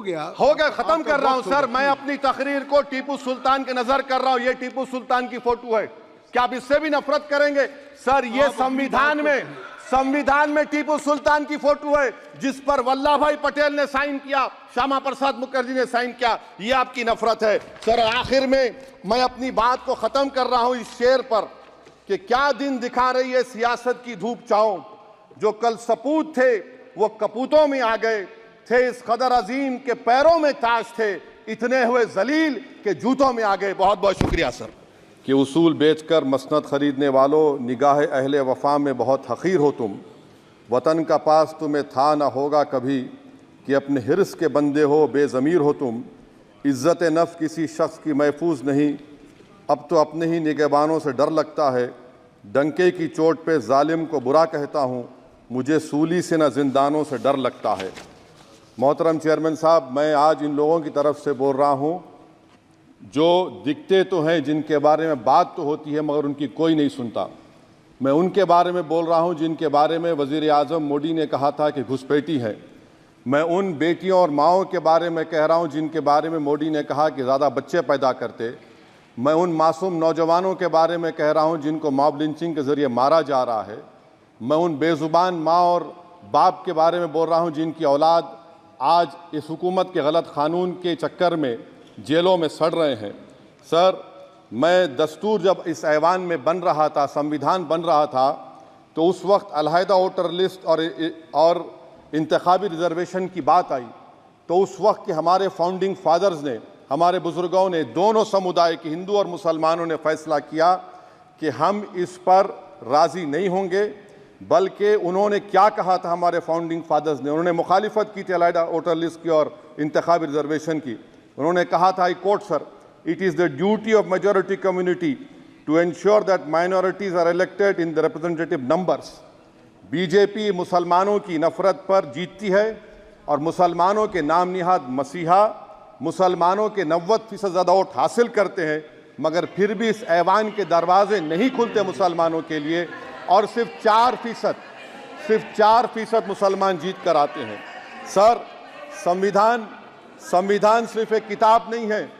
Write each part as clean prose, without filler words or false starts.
गया, खत्म कर रहा हूं सर। मैं अपनी तकरीर को टीपू सुल्तान के नजर कर रहा हूं। ये टीपू सुल्तान की फोटो है, क्या आप इससे भी नफरत करेंगे सर? ये संविधान में टीपू सुल्तान की फोटो है जिस पर वल्लभ भाई पटेल ने साइन किया, श्यामा प्रसाद मुखर्जी ने साइन किया। ये आपकी नफरत है सर। आखिर में मैं अपनी बात को खत्म कर रहा हूं इस शेर पर कि क्या दिन दिखा रही है सियासत की धूप छांव। जो कल सपूत थे वो कपूतों में आ गए, थे इस कदर अजीम के पैरों में ताज थे, इतने हुए जलील के जूतों में आ गए। बहुत बहुत शुक्रिया सर। कि उसूल बेचकर मसनद खरीदने वालों, निगाह अहले वफा में बहुत हकीर हो तुम। वतन का पास तुम्हें था ना होगा कभी, कि अपने हिर्स के बंदे हो बेज़मीर हो तुम। इज़्ज़त नफ्स किसी शख्स की महफूज नहीं, अब तो अपने ही निगहबानों से डर लगता है। डंके की चोट पे जालिम को बुरा कहता हूँ, मुझे सूली से न जिंदानों से डर लगता है। मोहतरम चेयरमैन साहब, मैं आज इन लोगों की तरफ से बोल रहा हूँ जो दिखते तो हैं, जिनके बारे में बात तो होती है मगर उनकी कोई नहीं सुनता। मैं उनके बारे में बोल रहा हूँ जिनके बारे में वज़ीर आज़म मोदी ने कहा था कि घुसपैठी है। मैं उन बेटियों और माओं के बारे में कह रहा हूँ जिनके बारे में मोदी ने कहा कि ज़्यादा बच्चे पैदा करते। मैं उन मासूम नौजवानों के बारे में कह रहा हूँ जिनको मॉब लिंचिंग के ज़रिए मारा जा रहा है। मैं उन बेज़ुबान माँ और बाप के बारे में बोल रहा हूँ जिनकी औलाद आज इस हुकूमत के गलत कानून के चक्कर में जेलों में सड़ रहे हैं। सर, मैं दस्तूर जब इस ऐवान में बन रहा था, संविधान बन रहा था, तो उस वक्त अलहदा वोटर लिस्ट और इंतखाबी रिजर्वेशन की बात आई, तो उस वक्त के हमारे फाउंडिंग फादर्स ने, हमारे बुजुर्गों ने, दोनों समुदाय के हिंदू और मुसलमानों ने फैसला किया कि हम इस पर राज़ी नहीं होंगे। बल्कि उन्होंने क्या कहा था हमारे फाउंडिंग फादर्स ने, उन्होंने मुखालिफत की थी अलहदा वोटर लिस्ट की और इंतखाबी रिजर्वेशन की। उन्होंने कहा था, I quote sir, it is the duty of majority community to ensure that minorities are elected in the representative numbers. BJP मुसलमानों की नफरत पर जीतती है और मुसलमानों के नाम निहाद मसीहा मुसलमानों के 90% ज़्यादा वोट हासिल करते हैं, मगर फिर भी इस ऐवान के दरवाजे नहीं खुलते मुसलमानों के लिए और सिर्फ 4% मुसलमान जीत कर आते हैं। सर, संविधान सिर्फ एक किताब नहीं है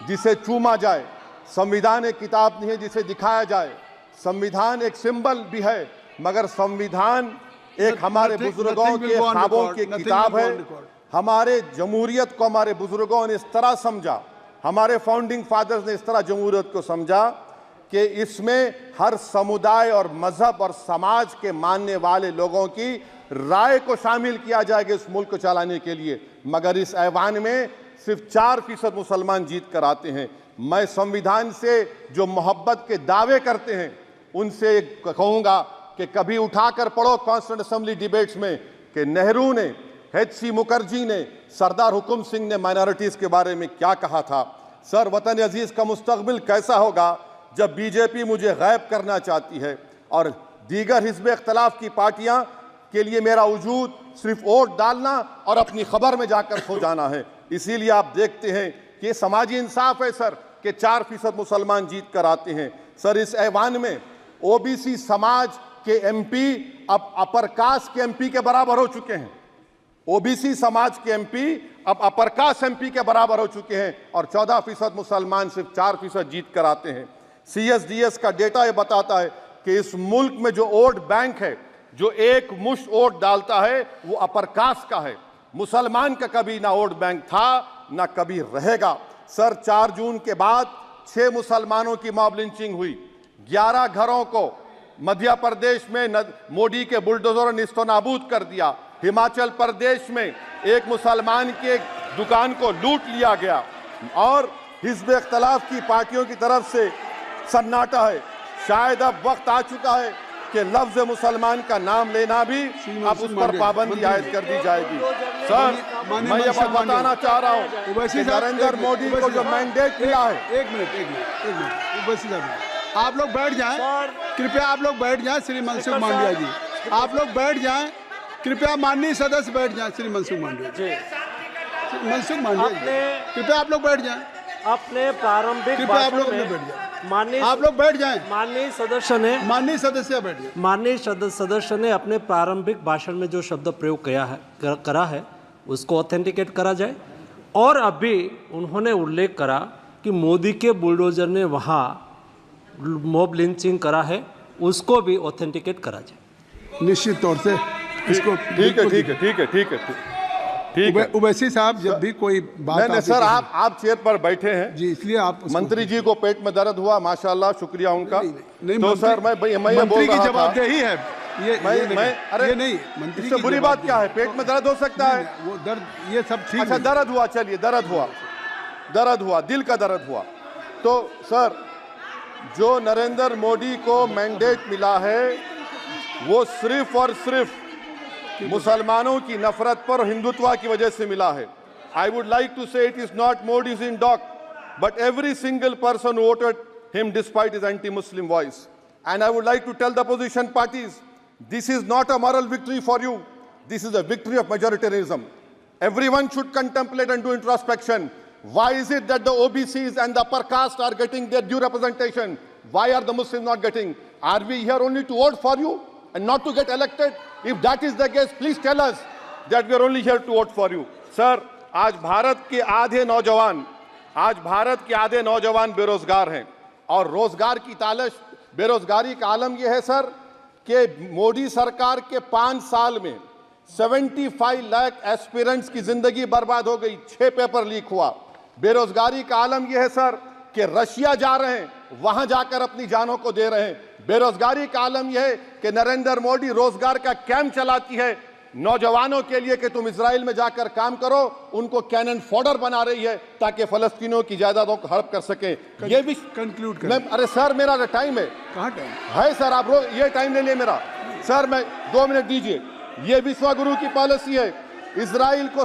जिसे चूमा जाए, संविधान एक किताब नहीं है जिसे दिखाया जाए, संविधान एक सिंबल भी है, मगर संविधान एक हमारे बुजुर्गों के ख्वाबों की किताब है। हमारे जमहूरियत को हमारे बुजुर्गों ने इस तरह समझा, हमारे फाउंडिंग फादर्स ने इस तरह जमहूरियत को समझा कि इसमें हर समुदाय और मजहब और समाज के मानने वाले लोगों की राय को शामिल किया जाएगा इस मुल्क को चलाने के लिए। मगर इस ऐवान में सिर्फ 4% मुसलमान जीत कर आते हैं। मैं संविधान से जो मोहब्बत के दावे करते हैं उनसे कहूँगा कि कभी उठाकर पढ़ो कॉन्स्टिट्यूएंट असेंबली डिबेट्स में कि नेहरू ने, HC मुखर्जी ने, सरदार हुकुम सिंह ने माइनॉरिटीज़ के बारे में क्या कहा था। सर, वतन अजीज़ का मुस्तकबिल कैसा होगा जब बीजेपी मुझे गायब करना चाहती है और दीगर हिज़्ब इख्तलाफ की पार्टियां के लिए मेरा वजूद सिर्फ वोट डालना और अपनी खबर में जाकर सो जाना है। इसीलिए आप देखते हैं कि ये समाजी इंसाफ है सर कि 4% मुसलमान जीत कर आते हैं। सर, इस ऐवान में OBC समाज के MP अब अपर कास्ट के MP के बराबर हो चुके हैं। OBC समाज के MP अब अपर कास्ट MP के बराबर हो चुके हैं और 14% मुसलमान सिर्फ 4% जीत कर आते हैं। CSDS का डेटा ये बताता है कि इस मुल्क में जो वोट बैंक है, जो एक मुश्त वोट डालता है, वो अपर कास्ट का है। मुसलमान का कभी ना वोट बैंक था ना कभी रहेगा। सर, 4 जून के बाद 6 मुसलमानों की मॉब लिंचिंग हुई, 11 घरों को मध्य प्रदेश में मोदी के बुलडोजर ने निस्तो नाबूद कर दिया। हिमाचल प्रदेश में एक मुसलमान की एक दुकान को लूट लिया गया और हिज़्ब इख्तलाफ की पार्टियों की तरफ से सन्नाटा है। शायद अब वक्त आ चुका है कि लफ्ज़ मुसलमान का नाम लेना भी अब उस पर पाबंदी आयद कर दी जाएगी। सर, मैं ये बात बताना चाह रहा हूँ कि नरेंद्र मोदी को जो मैंडेट मिला है। एक मिनट ओवैसी साहब, आप लोग बैठ जाएं, कृपया आप लोग बैठ जाएं। श्री मनसुख मांडविया जी, आप लोग बैठ जाएं, कृपया माननीय सदस्य बैठ जाएं। श्री मनसुख मांडविया जी, कृपया आप लोग बैठ जाएं। अपने प्रारंभिक आप लोग बैठ जाएं, आप लोग बैठ जाएं। माननीय सदस्य ने अपने प्रारंभिक भाषण में जो शब्द प्रयोग करा है उसको ऑथेंटिकेट करा जाए और अभी उन्होंने उल्लेख करा कि मोदी के बुलडोजर ने वहाँ मॉब लिंचिंग करा है, उसको भी ऑथेंटिकेट करा जाए। निश्चित तौर से इसको ठीक है। उवैसी साहब जब भी कोई बात नहीं सर, आप चेयर पर बैठे हैं जी, इसलिए आप मंत्री जी को पेट में दर्द हुआ, माशाल्लाह, शुक्रिया उनका। नहीं, तो सर मैं मंत्री की जवाबदेही है ये अरे नहीं, मंत्री इससे बुरी बात क्या है? पेट में दर्द हो सकता है, वो दर्द ये सब ठीक। अच्छा दर्द हुआ, चलिए दर्द हुआ, दिल का दर्द हुआ। तो सर जो नरेंद्र मोदी को मैंडेट मिला है वो सिर्फ और सिर्फ मुसलमानों की नफरत पर हिंदुत्व की वजह से मिला है। I would like to say it is not Modi's in dock but every single person voted him despite his anti Muslim voice. And I would like to tell the opposition parties, this is not a moral victory for you, this is a victory of majoritarianism. Everyone should contemplate and do introspection. Why is it that the OBCs and the upper caste are getting their due representation? Why are the Muslims not getting? Are we here only to vote for you and not to get elected? If that is the case, please tell us that we are only here to vote for you. Sir, आज भारत के आधे नौजवान बेरोजगार हैं और रोजगार की तालाश, बेरोजगारी का आलम यह है सर कि मोदी सरकार के 5 साल में 75 लाख एस्पिरेंट्स की जिंदगी बर्बाद हो गई, 6 पेपर लीक हुआ। बेरोजगारी का आलम यह है सर कि रशिया जा रहे हैं, वहां जाकर अपनी जानों को दे रहे हैं। बेरोजगारी का आलम यह है कि नरेंद्र मोदी रोजगार का कैंप चलाती है नौजवानों के लिए कि तुम इजराइल में जाकर काम करो, उनको कैनन फॉडर बना रही है ताकि फलस्तीनियों की जायदादों को हड़प कर सके। ये भी कंक्लूड कर। अरे सर मेरा टाइम है, कहाँ टाइम है सर? आप ये टाइम ले लिए मेरा सर, मैं 2 मिनट दीजिए। ये विश्वगुरु की पॉलिसी है। इजराइल को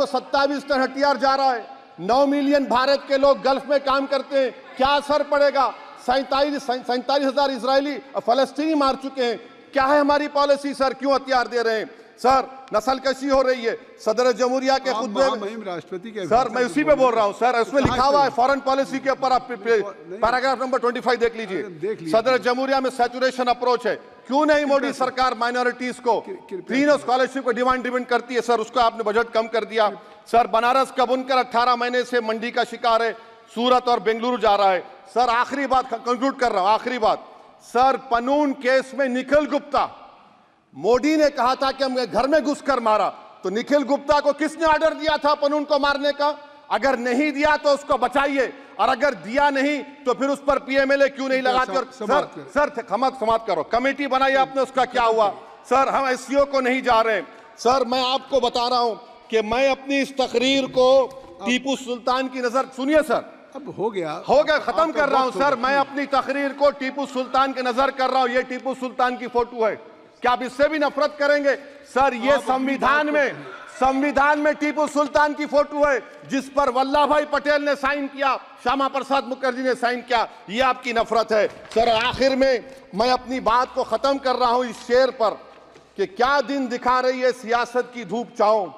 27 टन हथियार जा रहा है। 9 मिलियन भारत के लोग गल्फ में काम करते हैं, क्या असर पड़ेगा? 47,000 इजरायली फलस्तीनी मार चुके हैं। क्या है हमारी पॉलिसी सर? क्यों हथियार दे रहे हैं सर? नस्लकशी हो रही है। सदर जमहूरिया के खुतबे में राष्ट्रपति के सर, मैं उसी पे बोल रहा हूं सर, उसमें लिखा हुआ है फॉरेन पॉलिसी के ऊपर, आप पैराग्राफ नंबर 25 देख लीजिए। सदर जमहूरिया में सैचुरेशन अप्रोच है। क्यों नहीं मोदी सरकार माइनॉरिटीज को तीनों स्कॉलरशिप को डिमांड करती है सर? उसका आपने बजट कम कर दिया सर। बनारस का बुनकर 18 महीने से मंडी का शिकार है, सूरत और बेंगलुरु जा रहा है सर। आखिरी बात कंक्लूड कर रहा हूं, आखिरी बात सर, पनून केस में निखिल गुप्ता, मोदी ने कहा था कि हम घर में घुसकर मारा, तो निखिल गुप्ता को किसने ऑर्डर दिया था पनून को मारने का? अगर नहीं दिया तो उसको बचाइए, और अगर दिया नहीं तो फिर उस पर पीएमएलए क्यों नहीं लगाकर? सर समाप्त करो। कमेटी बनाई आपने, उसका क्या हुआ सर? हम एससीओ को नहीं जा रहे सर। मैं आपको बता रहा हूं कि मैं अपनी इस तकरीर को टीपू सुल्तान की नजर, सुनिए सर, अब हो गया, खत्म कर रहा हूं सर। मैं अपनी तकरीर को टीपू सुल्तान की नजर कर रहा हूं। ये टीपू सुल्तान की फोटो है, क्या आप इससे भी नफरत करेंगे सर? ये संविधान में टीपू सुल्तान की फोटो है जिस पर वल्लभ भाई पटेल ने साइन किया, श्यामा प्रसाद मुखर्जी ने साइन किया। ये आपकी नफरत है सर। आखिर में मैं अपनी बात को खत्म कर रहा हूं इस शेर पर कि क्या दिन दिखा रही है सियासत की धूप छांव।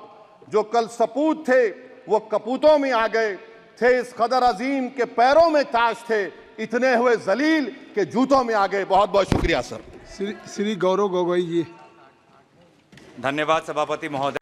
जो कल सपूत थे वो कपूतों में आ गए थे, इस कदर अजीम के पैरों में ताज थे, इतने हुए जलील के जूतों में आ गए। बहुत बहुत शुक्रिया सर। श्री गौरव गोगोई जी। धन्यवाद सभापति महोदय।